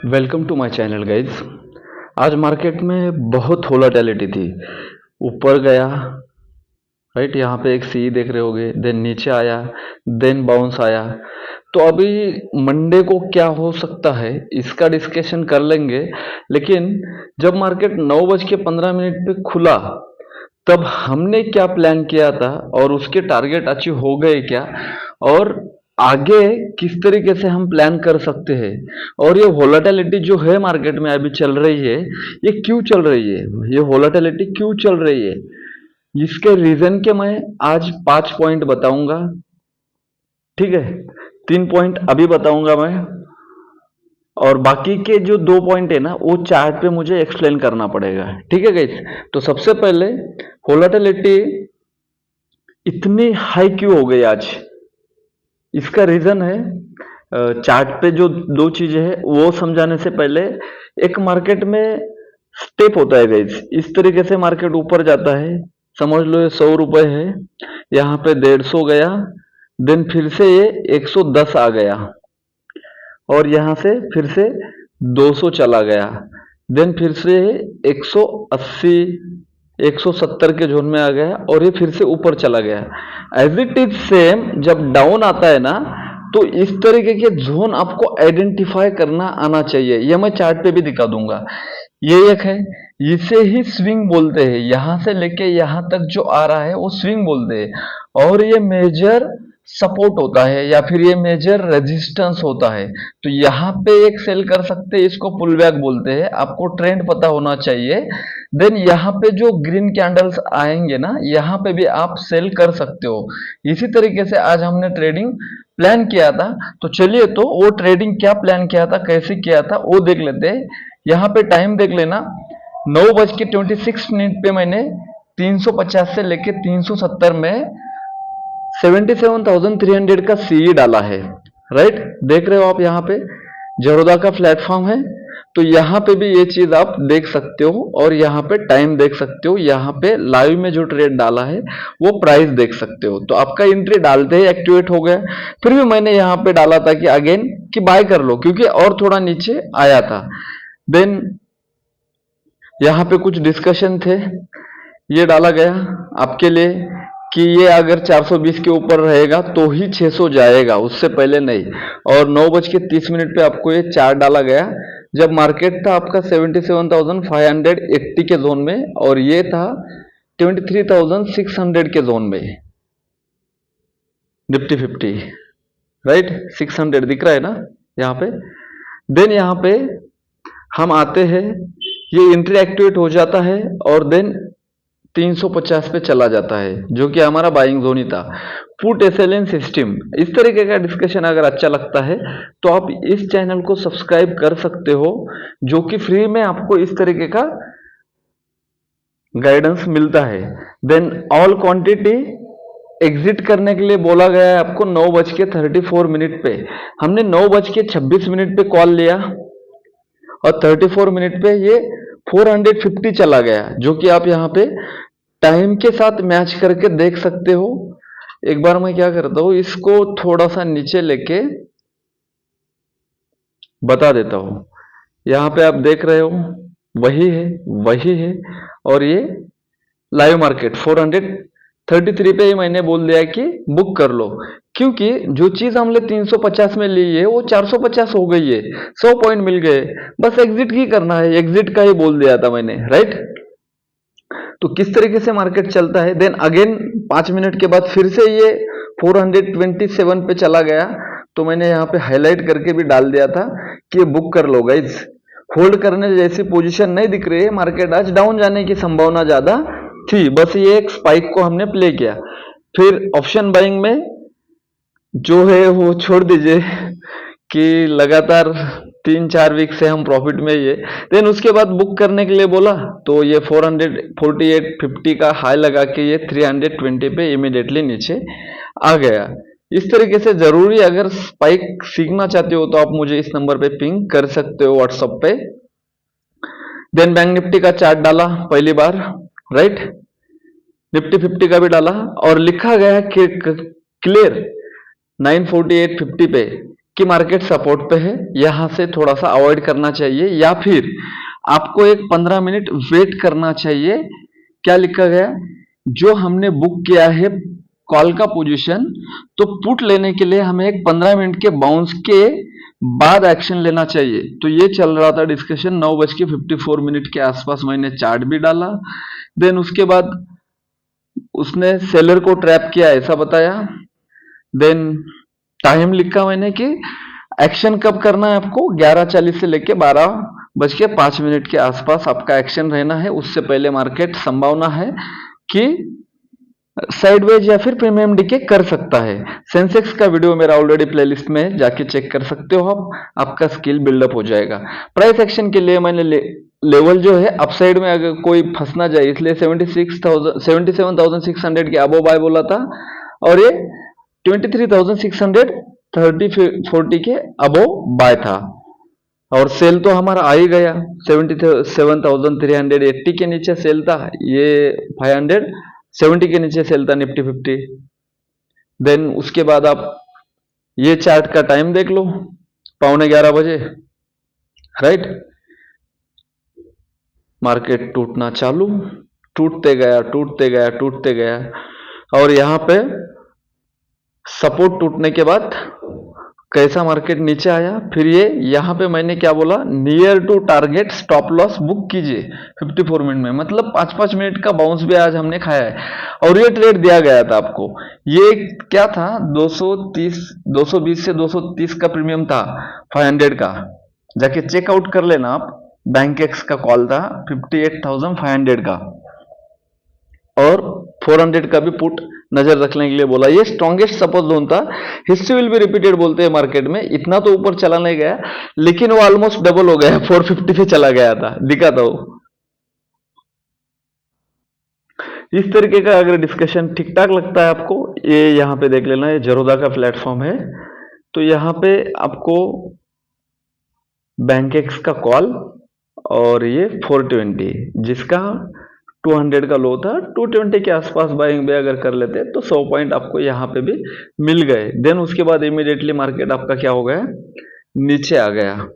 Welcome to my channel guys. आज market में बहुत वोलेटिलिटी थी। ऊपर गया, राइट, यहाँ पे एक सी देख रहे होगे, देन नीचे आया, देन बाउंस आया। तो अभी मंडे को क्या हो सकता है इसका डिस्कशन कर लेंगे। लेकिन जब मार्केट 9:15 पे खुला तब हमने क्या प्लान किया था और उसके टारगेट अचीव हो गए क्या, और आगे किस तरीके से हम प्लान कर सकते हैं, और ये वोलेटिलिटी जो है मार्केट में अभी चल रही है ये क्यों चल रही है, ये वोलेटिलिटी क्यों चल रही है, इसके रीजन के मैं आज 5 पॉइंट बताऊंगा। ठीक है, 3 पॉइंट अभी बताऊंगा मैं, और बाकी के जो 2 पॉइंट है ना वो चार्ट पे मुझे एक्सप्लेन करना पड़ेगा। ठीक है गाइस, तो सबसे पहले वोलेटिलिटी इतनी हाई क्यों हो गई आज, इसका रीजन है चार्ट पे जो दो चीजें है वो समझाने से पहले एक मार्केट में स्टेप होता है गाइस। इस तरीके से मार्केट ऊपर जाता है, समझ लो ये 100 रुपए है, यहाँ पे 150 गया, देन फिर से ये 110 आ गया, और यहां से फिर से 200 चला गया, देन फिर से 180 170 के जोन में आ गया, और ये फिर से ऊपर चला गया। एज इट इज सेम जब डाउन आता है ना तो इस तरीके के जोन आपको आइडेंटिफाई करना आना चाहिए। ये मैं चार्ट पे भी दिखा दूंगा। ये एक है, इसे ही स्विंग बोलते हैं, यहां से लेके यहां तक जो आ रहा है वो स्विंग बोलते हैं, और ये मेजर सपोर्ट होता है या फिर ये मेजर रेजिस्टेंस होता है। तो यहाँ पे एक सेल कर सकते हैं, इसको पुल बैक बोलते हैं। आपको ट्रेंड पता होना चाहिए। देन यहाँ पे जो ग्रीन कैंडल्स आएंगे ना, यहाँ पे भी आप सेल कर सकते हो। इसी तरीके से आज हमने ट्रेडिंग प्लान किया था। तो चलिए, तो वो ट्रेडिंग क्या प्लान किया था, कैसे किया था वो देख लेते हैं। यहाँ पे टाइम देख लेना, 9:26 पे मैंने 350 से लेके 370 में 77,300 का सीई डाला है। राइट, देख रहे हो आप, यहाँ पे जरोदा का प्लेटफॉर्म है। तो यहाँ पे भी ये चीज आप देख सकते हो, और यहाँ पे टाइम देख सकते हो, यहाँ पे लाइव में जो ट्रेड डाला है वो प्राइस देख सकते हो। तो आपका एंट्री डालते ही एक्टिवेट हो गया। फिर भी मैंने यहाँ पे डाला था कि अगेन कि बाय कर लो, क्योंकि और थोड़ा नीचे आया था। देन यहाँ पे कुछ डिस्कशन थे, ये डाला गया आपके लिए कि ये अगर 420 के ऊपर रहेगा तो ही 600 जाएगा, उससे पहले नहीं। और 9:30 पे आपको ये चार्ट डाला गया जब मार्केट था आपका 77,580 के जोन में, और ये था 23,600 के जोन में, निफ्टी 50। राइट, 600 दिख रहा है ना यहाँ पे। देन यहाँ पे हम आते हैं, ये एंट्री एक्टिवेट हो जाता है, और देन 350 पे चला जाता है, जो कि हमारा बाइंग जोन ही था। पुट एसएलएन सिस्टम, इस तरीके का डिस्कशन अगर अच्छा लगता है तो आप इस चैनल को सब्सक्राइब कर सकते हो, जो कि फ्री में आपको इस तरीके का गाइडेंस मिलता है। देन ऑल क्वांटिटी एग्जिट करने के लिए बोला गया है आपको 9:34 पे। हमने 9:26 पे कॉल लिया, और 34 पे ये 450 चला गया, जो कि आप यहाँ पे टाइम के साथ मैच करके देख सकते हो। एक बार मैं क्या करता हूं, इसको थोड़ा सा नीचे लेके बता देता हूं। यहाँ पे आप देख रहे हो, वही है, वही है। और ये लाइव मार्केट 433 पे ही मैंने बोल दिया कि बुक कर लो, क्योंकि जो चीज हमने 350 में ली है वो 450 हो गई है, 100 पॉइंट मिल गए, बस एग्जिट ही करना है, एग्जिट का ही बोल दिया था मैंने। राइट, तो किस तरीके से मार्केट चलता है। देन अगेन 5 मिनट के बाद फिर से ये 427 पे चला गया, तो मैंने यहाँ पे हाईलाइट करके भी डाल दिया था कि बुक कर लो गाइज। होल्ड करने जैसी पोजीशन नहीं दिख रही है, मार्केट आज डाउन जाने की संभावना ज्यादा थी, बस ये एक स्पाइक को हमने प्ले किया। फिर ऑप्शन बाइंग में जो है वो छोड़ दीजिए, कि लगातार 3-4 वीक से हम प्रॉफिट में ही है। देन उसके बाद बुक करने के लिए बोला, तो ये 448.50 का हाई लगा के ये 320 पे इमीडिएटली नीचे आ गया। इस तरीके से जरूरी, अगर स्पाइक सीखना चाहते हो तो आप मुझे इस नंबर पे पिंग कर सकते हो व्हाट्सएप पे। देन बैंक निफ्टी का चार्ट डाला पहली बार, राइट, निफ्टी 50 का भी डाला, और लिखा गया कि क्लियर 948.50 पे कि मार्केट सपोर्ट पे है, यहां से थोड़ा सा अवॉइड करना चाहिए, या फिर आपको एक 15 मिनट वेट करना चाहिए। क्या लिखा गया, जो हमने बुक किया है कॉल का पोजीशन, तो पुट लेने के लिए हमें एक 15 मिनट के बाउंस के बाद एक्शन लेना चाहिए। तो ये चल रहा था डिस्कशन 9:54 के आसपास मैंने चार्ट भी डाला। देन उसके बाद उसने सेलर को ट्रैप किया ऐसा बताया। देन टाइम लिखा मैंने कि एक्शन कब करना है आपको, 11:40 से लेके 12:05 के आसपास आपका एक्शन रहना है। उससे पहले मार्केट संभावना है कि साइडवेज या फिर प्रीमियम डीके कर सकता है। सेंसेक्स का वीडियो मेरा ऑलरेडी प्लेलिस्ट में है, जाके चेक कर सकते हो आप, आपका स्किल बिल्डअप हो जाएगा। प्राइस एक्शन के लिए मैंने लेवल जो है अपसाइड में अगर कोई फंस ना जाए, इसलिए 77,600 के अबो बाय बोला था, और ये 23,630-40 के अबो बाय था। और सेल तो हमारा आ ही गया, 77,380 के नीचे सेल था, ये 570 के नीचे सेल था निफ्टी 50। देन उसके बाद आप ये चार्ट का टाइम देख लो, 11:15 राइट। मार्केट टूटना चालू, टूटते गया टूटते गया टूटते गया, और यहां पे सपोर्ट टूटने के बाद कैसा मार्केट नीचे आया। फिर ये यहां पे मैंने क्या बोला, near to target stop loss book कीजिए 54 मिनट में, मतलब 5-5 मिनट का बाउंस भी आज हमने खाया है। और ये ट्रेड दिया गया था आपको, ये क्या था, 220 से 230 का प्रीमियम था 500 का, जाके चेकआउट कर लेना आप। बैंक एक्स का कॉल था 58,500 का, और 400 का भी पुट नजर रखने के लिए बोला। ये स्ट्रॉन्गेस्ट सपोर्ट जोन था, हिस्ट्री विल बी रिपीटेड बोलते हैं मार्केट में। इतना तो ऊपर चला नहीं गया, लेकिन वो ऑलमोस्ट डबल हो गया, 450 पे चला गया था, दिखा था वो। इस तरीके का अगर डिस्कशन ठीक ठाक लगता है आपको, ये यहाँ पे देख लेना, ये जरोदा का प्लेटफॉर्म है। तो यहाँ पे आपको बैंक एक्स का कॉल, और ये 420 जिसका 200 का लो था, 220 के आसपास बाइंग भी अगर कर लेते तो 100 पॉइंट आपको यहाँ पे भी मिल गए। देन उसके बाद इमीडिएटली मार्केट आपका क्या हो गया, नीचे आ गया।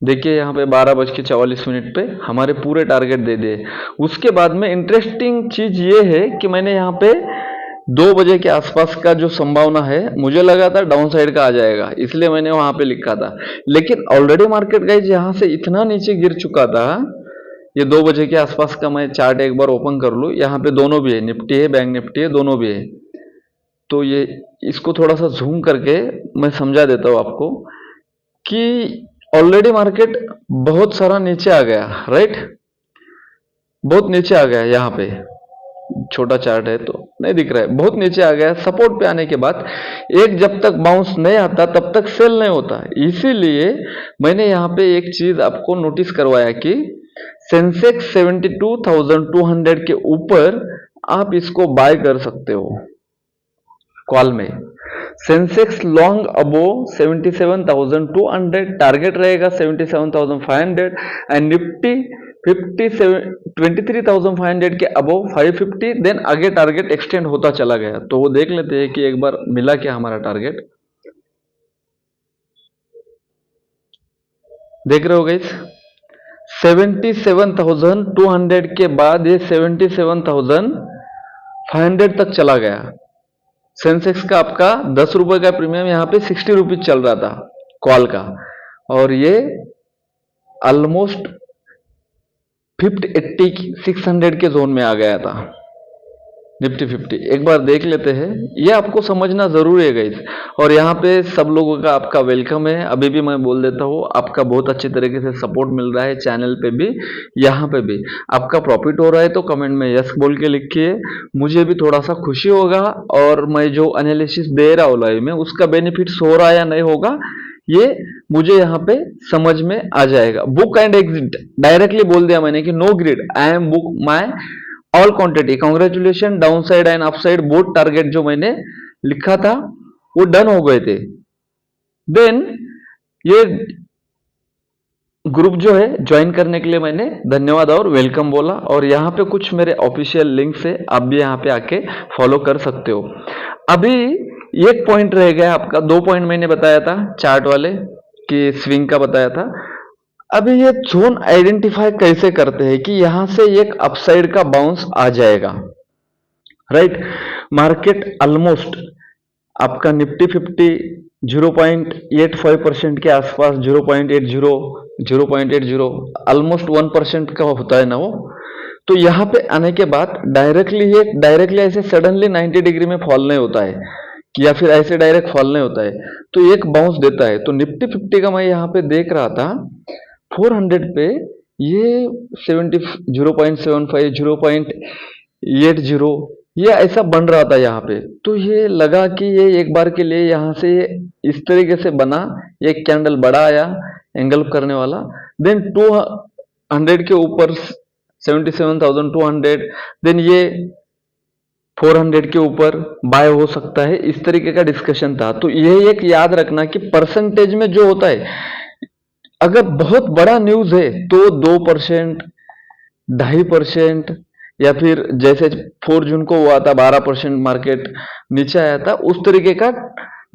देखिए यहाँ पे 12:44 पे हमारे पूरे टारगेट दे दिए। उसके बाद में इंटरेस्टिंग चीज ये है कि मैंने यहाँ पे 2 बजे के आसपास का जो संभावना है, मुझे लगा था डाउन साइड का आ जाएगा, इसलिए मैंने वहां पे लिखा था। लेकिन ऑलरेडी मार्केट गाइस यहाँ से इतना नीचे गिर चुका था। ये 2 बजे के आसपास का मैं चार्ट एक बार ओपन कर लूँ, यहाँ पे दोनों भी है, निफ्टी है, बैंक निफ्टी है, दोनों भी है। तो ये इसको थोड़ा सा जूम करके मैं समझा देता हूँ आपको कि ऑलरेडी मार्केट बहुत सारा नीचे आ गया, राइट, बहुत नीचे आ गया। यहाँ पे छोटा चार्ट है तो नहीं दिख रहा है, बहुत नीचे आ गया। सपोर्ट पे आने के बाद एक जब तक बाउंस नहीं आता तब तक सेल नहीं होता। इसीलिए मैंने यहाँ पे एक चीज आपको नोटिस करवाया कि सेंसेक्स 72,200 के ऊपर आप इसको बाय कर सकते हो कॉल में। सेंसेक्स लॉन्ग अबो 77,200, टारगेट रहेगा 77,500, एंड निफ्टी 23,500 के अबो 550। देन आगे टारगेट एक्सटेंड होता चला गया। तो वो देख लेते हैं कि एक बार मिला क्या हमारा टारगेट, देख रहे हो गाइस, 77,200 के बाद ये 77,500 तक चला गया। सेंसेक्स का आपका 10 रुपए का प्रीमियम यहाँ पे 60 रुपीज चल रहा था कॉल का, और ये ऑलमोस्ट 80-600 के जोन में आ गया था निफ्टी 50। एक बार देख लेते हैं, ये आपको समझना जरूरी है गाइस। और यहाँ पे सब लोगों का आपका वेलकम है। अभी भी मैं बोल देता हूँ, आपका बहुत अच्छे तरीके से सपोर्ट मिल रहा है, चैनल पे भी, यहाँ पे भी। आपका प्रॉफिट हो रहा है तो कमेंट में यस बोल के लिखिए, मुझे भी थोड़ा सा खुशी होगा। और मैं जो एनालिसिस दे रहा हूँ लाइव में, उसका बेनिफिट हो रहा है या नहीं होगा, ये मुझे यहाँ पे समझ में आ जाएगा। बुक एंड एग्जिट डायरेक्टली बोल दिया मैंने कि no greed, I am book my all quantity, congratulation, down side and upside both target जो मैंने लिखा था वो डन हो गए थे। देन ये ग्रुप जो है ज्वाइन करने के लिए मैंने धन्यवाद और वेलकम बोला, और यहाँ पे कुछ मेरे ऑफिशियल लिंक्स है, आप भी यहाँ पे आके फॉलो कर सकते हो। अभी एक पॉइंट रह गया आपका, 2 पॉइंट मैंने बताया था चार्ट वाले कि स्विंग का बताया था। अभी ये जोन आइडेंटिफाई कैसे करते हैं कि यहां से एक अपसाइड का बाउंस आ जाएगा, राइट। मार्केट ऑलमोस्ट आपका निफ्टी 50 0.85% के आसपास, 0.80 0.80 ऑलमोस्ट 1% का होता है ना वो। तो यहाँ पे आने के बाद डायरेक्टली ऐसे सडनली 90 डिग्री में फॉल नहीं होता है, या फिर ऐसे डायरेक्ट फॉल नहीं होता है, तो एक बाउंस देता है। तो निफ्टी 50 का मैं यहाँ पे देख रहा था 400 पे, ये 0.75 0.80 ये ऐसा बन रहा था यहाँ पे। तो ये लगा कि ये एक बार के लिए यहाँ से इस तरीके से बना, एक कैंडल बड़ा आया एंगल्फ करने वाला, देन 200 के ऊपर 77,200, देन ये 400 के ऊपर बाय हो सकता है, इस तरीके का डिस्कशन था। तो ये एक याद रखना कि परसेंटेज में जो होता है, अगर बहुत बड़ा न्यूज है तो 2%, 2.5%, या फिर जैसे 4 जून को हुआ था 12% मार्केट नीचे आया था, उस तरीके का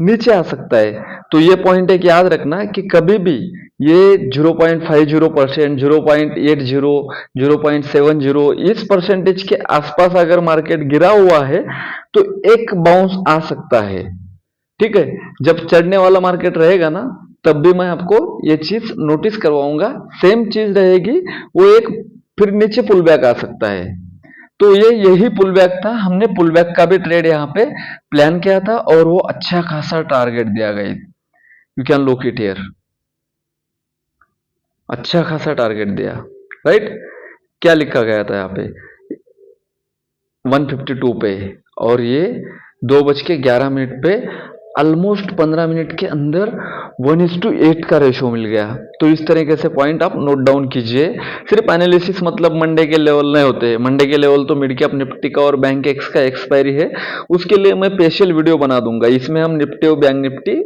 नीचे आ सकता है। तो ये पॉइंट एक याद रखना कि कभी भी ये 0.50%, 0.80, 0.70 इस परसेंटेज के आसपास अगर मार्केट गिरा हुआ है तो एक बाउंस आ सकता है, ठीक है। जब चढ़ने वाला मार्केट रहेगा ना, तब भी मैं आपको ये चीज नोटिस करवाऊंगा, सेम चीज रहेगी, वो एक फिर नीचे पुल बैक आ सकता है। तो ये यही पुल बैक था, हमने पुल बैक का भी ट्रेड यहाँ पे प्लान किया था और वो अच्छा खासा टारगेट दिया गया। You can look it here, अच्छा खासा टारगेट दिया, राइट। क्या लिखा गया था यहाँ पे 152 पे, और ये 2:11 पे ऑलमोस्ट 15 मिनट के अंदर 1:8 का रेशो मिल गया। तो इस तरीके से पॉइंट आप नोट डाउन कीजिए। सिर्फ एनालिसिस मतलब मंडे के लेवल नहीं होते, मंडे के लेवल तो मिड कैप निफ्टी का और बैंक एक्स का एक्सपायरी है, उसके लिए मैं स्पेशल वीडियो बना दूंगा। इसमें हम निफ्टी और बैंक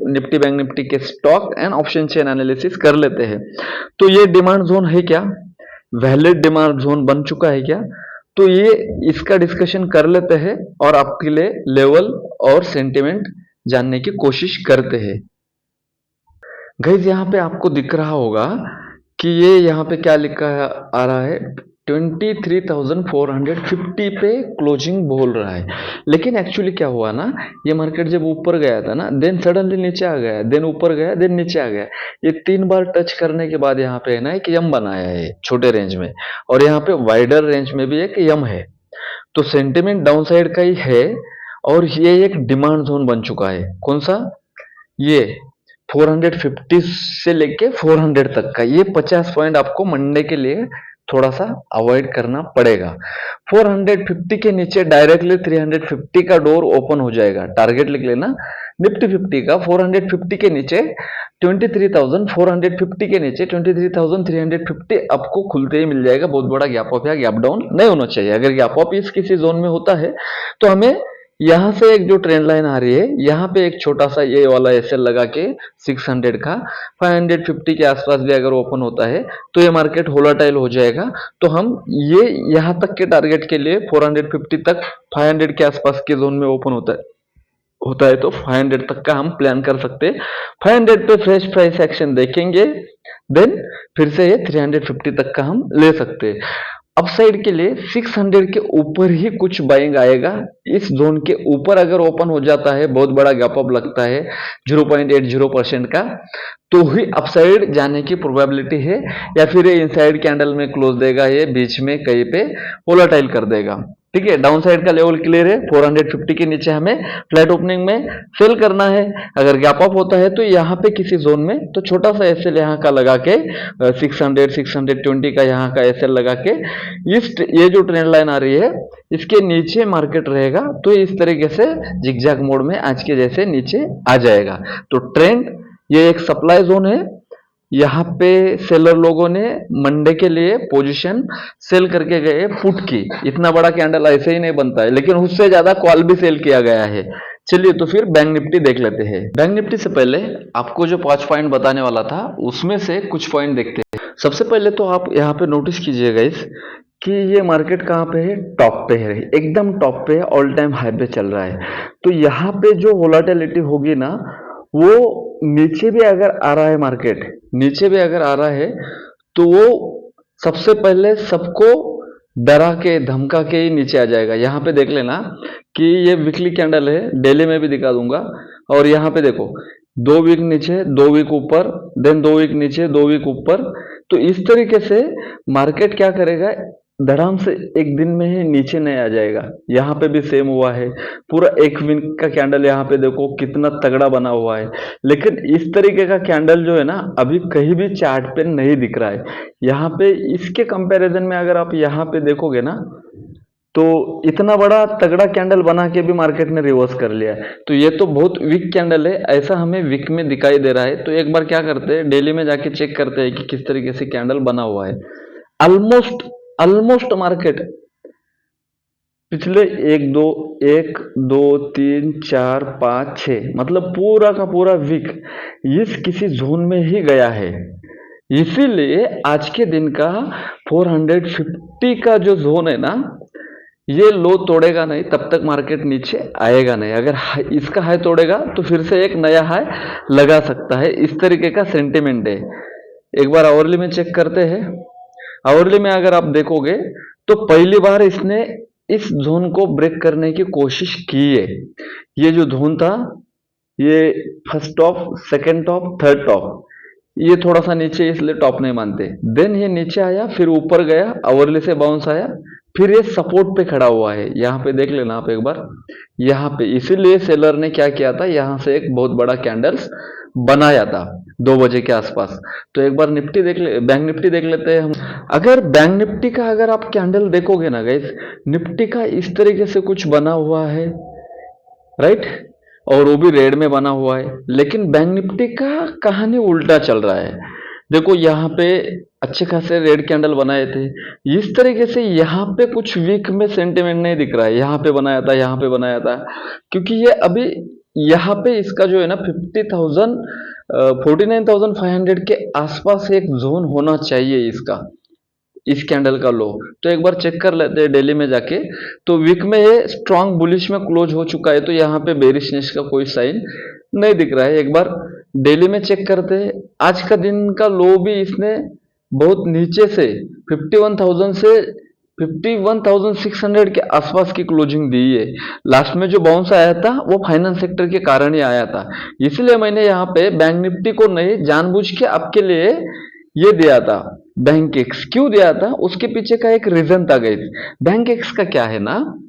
निफ्टी बैंक निफ्टी के stock and option chain analysis कर लेते हैं। तो ये डिमांड जोन है क्या, वैलिड डिमांड जोन बन चुका है क्या, तो ये इसका डिस्कशन कर लेते हैं और आपके लिए लेवल और सेंटिमेंट जानने की कोशिश करते हैं। गाइस यहाँ पे आपको दिख रहा होगा कि ये यहाँ पे क्या लिखा आ रहा है, 23,450 पे क्लोजिंग बोल रहा है। लेकिन एक्चुअली क्या हुआ ना, ये मार्केट जब ऊपर गया था ना, देन सडनली नीचे आ गया, देन ऊपर गया, देन नीचे आ गया। ये 3 बार टच करने के बाद यहाँ पे है ना एक यम बनाया है छोटे रेंज में, और यहाँ पे वाइडर रेंज में भी एक यम है। तो सेंटिमेंट डाउन साइड का ही है, और ये एक डिमांड जोन बन चुका है। कौन सा, ये 450 से लेके 400 तक का, ये 50 पॉइंट आपको मंडे के लिए थोड़ा सा अवॉइड करना पड़ेगा। 450 के नीचे डायरेक्टली 350 का डोर ओपन हो जाएगा, टारगेट लिख लेना। निफ्टी 50 का 450 के नीचे 23,450 के नीचे 23,350 आपको खुलते ही मिल जाएगा। बहुत बड़ा गैप अप या गैप डाउन नहीं होना चाहिए। अगर गैप अप इस किसी जोन में होता है तो हमें यहां से एक जो ट्रेंड लाइन आ रही है, यहाँ पे एक छोटा सा ये वाला एसएल लगा के 600 का 550 के आसपास भी अगर ओपन होता है तो ये मार्केट वोलेटाइल हो जाएगा। तो हम ये यहाँ तक के टारगेट के लिए 450 तक 500 के आसपास के जोन में ओपन होता है तो 500 तक का हम प्लान कर सकते हैं। 500 पे फ्रेश प्राइस एक्शन देखेंगे, देन फिर से ये 350 तक का हम ले सकते हैं। अपसाइड के लिए 600 के ऊपर ही कुछ बाइंग आएगा। इस जोन के ऊपर अगर ओपन हो जाता है, बहुत बड़ा गैप अप लगता है 0.80% का, तो ही अपसाइड जाने की प्रोबेबिलिटी है, या फिर ये इनसाइड कैंडल में क्लोज देगा, ये बीच में कहीं पे वोलेटाइल कर देगा। ठीक है, डाउन साइड का लेवल क्लियर है, 450 के नीचे हमें फ्लैट ओपनिंग में सेल करना है। अगर गैप अप होता है तो यहाँ पे किसी जोन में तो छोटा सा एसएल यहाँ का लगा के 600 620 का यहाँ का एसएल लगा के ये जो ट्रेंड लाइन आ रही है इसके नीचे मार्केट रहेगा, तो इस तरीके से जिगजैग मोड में आज के जैसे नीचे आ जाएगा। तो ट्रेंड ये एक सप्लाई जोन है, यहाँ पे सेलर लोगों ने मंडे के लिए पोजीशन सेल करके गए पुट की। इतना बड़ा कैंडल ऐसे ही नहीं बनता है, लेकिन उससे ज्यादा कॉल भी सेल किया गया है। चलिए तो फिर बैंक निफ्टी देख लेते हैं। बैंक निफ्टी से पहले आपको जो 5 पॉइंट बताने वाला था उसमें से कुछ पॉइंट देखते हैं। सबसे पहले तो आप यहाँ पे नोटिस कीजिएगा इस कि ये मार्केट कहाँ पे है, टॉप पे है, एकदम टॉप पे है, ऑल टाइम हाई पे चल रहा है। तो यहाँ पे जो वोलाटिलिटी होगी ना, वो नीचे भी अगर आ रहा है मार्केट, नीचे भी अगर आ रहा है, तो वो सबसे पहले सबको डरा के धमका के ही नीचे आ जाएगा। यहाँ पे देख लेना कि ये वीकली कैंडल है, डेली में भी दिखा दूंगा। और यहाँ पे देखो, 2 वीक नीचे, 2 वीक ऊपर, देन 2 वीक नीचे, 2 वीक ऊपर। तो इस तरीके से मार्केट क्या करेगा, धड़ाम से एक दिन में ही नीचे नहीं आ जाएगा। यहाँ पे भी सेम हुआ है, पूरा 1 वीक का कैंडल यहाँ पे देखो कितना तगड़ा बना हुआ है। लेकिन इस तरीके का कैंडल जो है ना, अभी कहीं भी चार्ट पे नहीं दिख रहा है। यहाँ पे इसके कंपैरिजन में अगर आप यहाँ पे देखोगे ना, तो इतना बड़ा तगड़ा कैंडल बना के भी मार्केट ने रिवर्स कर लिया है। तो ये तो बहुत वीक कैंडल है, ऐसा हमें वीक में दिखाई दे रहा है। तो एक बार क्या करते हैं, डेली में जाके चेक करते हैं कि किस तरीके से कैंडल बना हुआ है। ऑलमोस्ट ऑलमोस्ट मार्केट पिछले एक दो तीन चार पाँच छः, मतलब पूरा का पूरा वीक इस किसी जोन में ही गया है। इसीलिए आज के दिन का 450 का जो जोन है ना, ये लो तोड़ेगा नहीं तब तक मार्केट नीचे आएगा नहीं। अगर इसका हाई तोड़ेगा तो फिर से एक नया हाई लगा सकता है, इस तरीके का सेंटिमेंट है। एक बार आवरली में चेक करते हैं। आवरली में अगर आप देखोगे तो पहली बार इसने इस जोन को ब्रेक करने की कोशिश की है। ये जो जोन था, ये first top, second top, third top, ये थोड़ा सा नीचे इसलिए टॉप नहीं मानते। देन ये नीचे आया, फिर ऊपर गया, आवरली से बाउंस आया, फिर ये सपोर्ट पे खड़ा हुआ है। यहाँ पे देख लेना आप एक बार, यहाँ पे इसीलिए सेलर ने क्या किया था, यहाँ से एक बहुत बड़ा कैंडल्स बनाया था 2 बजे के आसपास। तो एक बार निफ्टी देख ले, बैंक निफ्टी देख लेते हैं हम। अगर बैंक निफ्टी का अगर आप कैंडल देखोगे ना गाइस, निफ्टी का इस तरीके से कुछ बना हुआ है, राइट, और वो भी रेड में बना हुआ है। लेकिन बैंक निफ्टी का कहानी उल्टा चल रहा है। देखो यहाँ पे अच्छे खासे रेड कैंडल बनाए थे, इस तरीके से यहाँ पे कुछ वीक में सेंटिमेंट नहीं दिख रहा है। यहाँ पे बनाया था, यहाँ पे बनाया था, क्योंकि ये अभी यहाँ पे इसका जो है ना 50,000 49,500 के आसपास एक जोन होना चाहिए इसका, इस कैंडल का लो। तो एक बार चेक कर लेते हैं डेली में जाके। तो वीक में ये स्ट्रॉन्ग बुलिश में क्लोज हो चुका है, तो यहाँ पे बेरिशनेस का कोई साइन नहीं दिख रहा है। एक बार डेली में चेक करते हैं। आज का दिन का लो भी इसने बहुत नीचे से 51,000 से 51,600 के आसपास की क्लोजिंग दी है। लास्ट में जो बाउंस आया था वो फाइनेंस सेक्टर के कारण ही आया था। इसलिए मैंने यहाँ पे बैंक निफ्टी को नहीं, जानबूझ के आपके लिए ये दिया था बैंक एक्स। क्यों दिया था, उसके पीछे का एक रीजन था गाइस। बैंक एक्स का क्या है ना,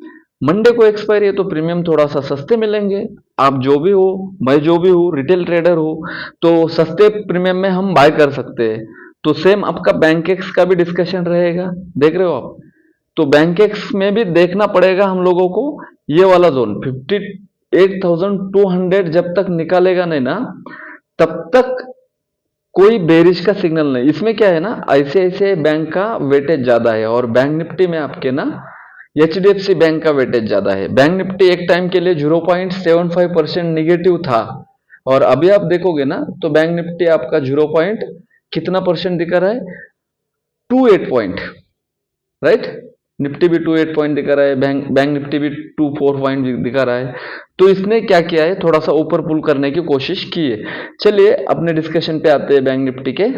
मंडे को एक्सपायरी है तो प्रीमियम थोड़ा सा सस्ते मिलेंगे। आप जो भी हो, मैं जो भी हूँ, रिटेल ट्रेडर हो, तो सस्ते प्रीमियम में हम बाय कर सकते हैं। तो सेम आपका बैंक एक्स का भी डिस्कशन रहेगा, देख रहे हो आप। तो बैंक एक्स में भी देखना पड़ेगा हम लोगों को, ये वाला जोन 58,200 जब तक निकालेगा नहीं ना, तब तक कोई बेरिश का सिग्नल नहीं। इसमें क्या है ना, आईसीआईसीआई बैंक का वेटेज ज्यादा है, और बैंक निफ्टी में आपके ना एचडीएफसी बैंक का वेटेज ज्यादा है। बैंक निफ्टी एक टाइम के लिए 0.75% निगेटिव था, और अभी आप देखोगे ना तो बैंक निफ्टी आपका 0 पॉइंट कितना परसेंट दिखा रहा है, 28 पॉइंट, राइट। निफ्टी भी 28 पॉइंट दिखा रहा है, बैंक निफ्टी भी 24 पॉइंट दिखा रहा है। तो इसने क्या किया है, थोड़ा सा ऊपर पुल करने की कोशिश की है। चलिए अपने डिस्कशन पे आते हैं बैंक निफ्टी के।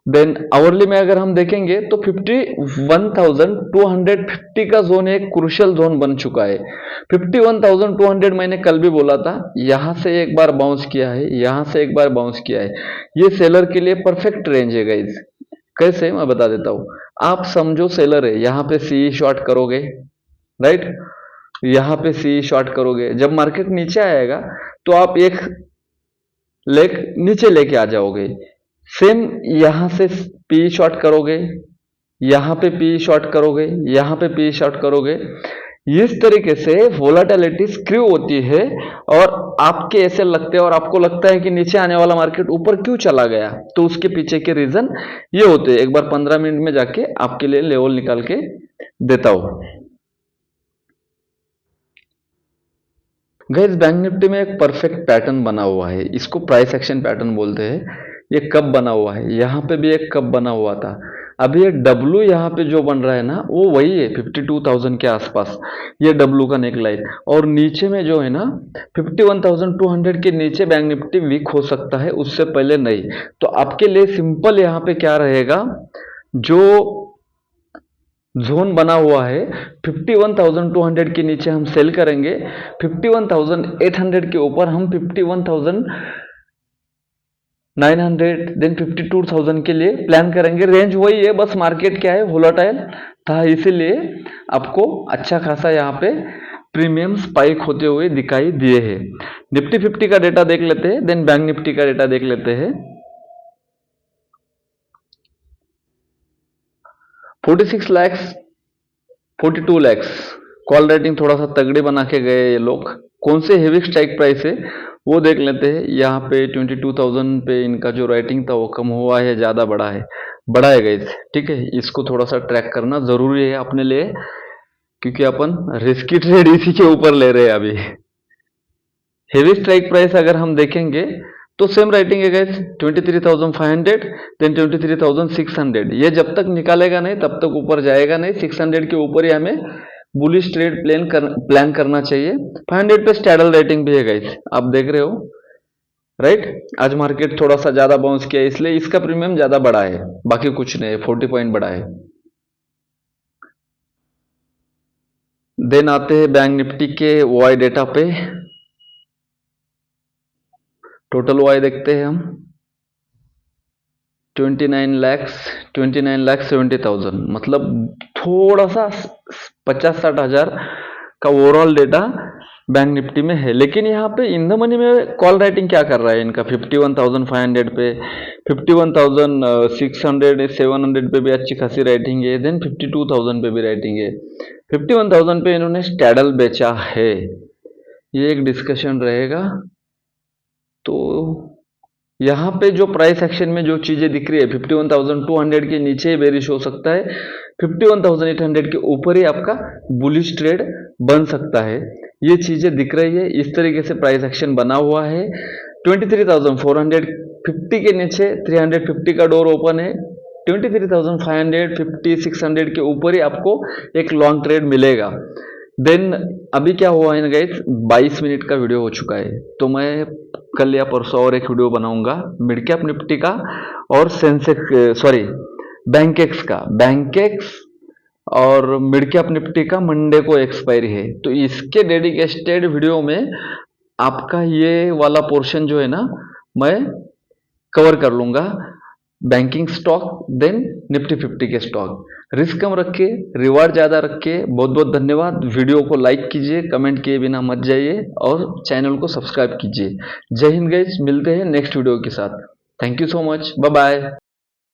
देन आवरली में अगर हम देखेंगे तो 51,250 का जोन एक क्रूशियल जोन बन चुका है। 51,200 मैंने कल भी बोला था, यहां से एक बार बाउंस किया है, यहां से एक बार बाउंस किया है। ये सेलर के लिए परफेक्ट रेंज है गाइज। कैसे, मैं बता देता हूं। आप समझो सेलर है, यहां पे सी शॉर्ट करोगे, राइट, यहां पे सी शॉर्ट करोगे। जब मार्केट नीचे आएगा तो आप एक लेग नीचे लेके आ जाओगे। सेम यहां से पी शॉर्ट करोगे, यहां पे पी शॉर्ट करोगे, यहां पे पी शॉर्ट करोगे। इस तरीके से वोलाटिलिटी स्क्रू होती है, और आपके ऐसे लगते हैं, और आपको लगता है कि नीचे आने वाला मार्केट ऊपर क्यों चला गया। तो उसके पीछे के रीजन ये होते हैं। एक बार 15 मिनट में जाके आपके लिए लेवल निकाल के देता हूं। गाइस बैंक निफ्टी में एक परफेक्ट पैटर्न बना हुआ है, इसको प्राइस एक्शन पैटर्न बोलते हैं। ये कब बना हुआ है, यहाँ पे भी एक कब बना हुआ था, अभी ये डब्लू यहाँ पे जो बन रहा है ना वो वही है 52,000 के आसपास, ये डब्लू का नेक लाइन। और नीचे में जो है ना 51,200 के नीचे बैंक निफ्टी वीक हो सकता है, उससे पहले नहीं। तो आपके लिए सिंपल यहाँ पे क्या रहेगा, जो जोन बना हुआ है 51,200 के नीचे हम सेल करेंगे, 51,800 के ऊपर हम 51,900 देन 52,000 के लिए प्लान करेंगे। रेंज वही है, बस मार्केट क्या है वोलेटाइल था, इसीलिए आपको अच्छा खासा यहाँ पे प्रीमियम स्पाइक होते हुए दिखाई दिए हैं। निफ्टी 50 का डेटा देख लेते हैं, देन बैंक निफ्टी का डेटा देख लेते हैं। 46 lakhs 42 lakhs कॉल रेटिंग थोड़ा सा तगड़ी बना के गए ये लोग। कौन से हेवी स्ट्राइक प्राइस है वो देख लेते हैं। यहाँ पे 22,000 पे इनका जो रेटिंग था वो कम हुआ है, ज़्यादा बढ़ा है, गाइस, ठीक है। इसको थोड़ा सा ट्रैक करना ज़रूरी है अपने लिए, क्योंकि अपन रिस्की ट्रेड इसी के ऊपर ले रहे हैं अभी। हेवी स्ट्राइक प्राइस अगर हम देखेंगे तो सेम राइटिंग है गाइस, 23,500 देन 23,600। ये जब तक निकालेगा नहीं तब तक ऊपर जाएगा नहीं। 600 के ऊपर ही हमें बुलिश ट्रेड प्लान करना चाहिए। 500 पे स्टैडल रेटिंग भी है गाइस, आप देख रहे हो, राइट। आज मार्केट थोड़ा सा ज्यादा बाउंस किया इसलिए इसका प्रीमियम ज्यादा बढ़ा है, बाकी कुछ नहीं है, 40 पॉइंट बढ़ा है। देन आते हैं बैंक निफ्टी के ओआई डेटा पे। टोटल वाई देखते हैं हम, 29,70,000, मतलब थोड़ा सा 50-60 हजार का ओवरऑल डेटा बैंक निफ्टी में है। लेकिन यहाँ पे इन द मनी में कॉल राइटिंग क्या कर रहा है इनका, 51,500 पे, 51,600 700 पे भी अच्छी खासी राइटिंग है, देन 52,000 पे भी राइटिंग है। 51,000 पे इन्होंने स्टैडल बेचा है, ये एक डिस्कशन रहेगा। तो यहाँ पे जो प्राइस एक्शन में जो चीजें दिख रही है 51,200 के नीचे ही बेरिश हो सकता है, 51,800 के ऊपर ही आपका बुलिश ट्रेड बन सकता है, ये चीजें दिख रही है। इस तरीके से प्राइस एक्शन बना हुआ है। 23,450 के नीचे 350 का डोर ओपन है, 23,500 50 600 के ऊपर ही आपको एक लॉन्ग ट्रेड मिलेगा। देन अभी क्या हुआ है ना गाइस, 22 मिनट का वीडियो हो चुका है, तो मैं कल या परसों और एक वीडियो बनाऊंगा मिड कैप निफ्टी का और सेंसेक्स बैंकेक्स का। बैंकेक्स और मिड कैप निफ्टी का मंडे को एक्सपायरी है, तो इसके डेडिकेटेड वीडियो में आपका ये वाला पोर्शन जो है ना मैं कवर कर लूंगा। बैंकिंग स्टॉक देन निफ्टी 50 के स्टॉक, रिस्क कम रखिए, रिवार्ड ज़्यादा रखिए। बहुत बहुत धन्यवाद। वीडियो को लाइक कीजिए, कमेंट किए बिना मत जाइए और चैनल को सब्सक्राइब कीजिए। जय हिंद गाइस, मिलते हैं नेक्स्ट वीडियो के साथ। Thank you so much, bye bye.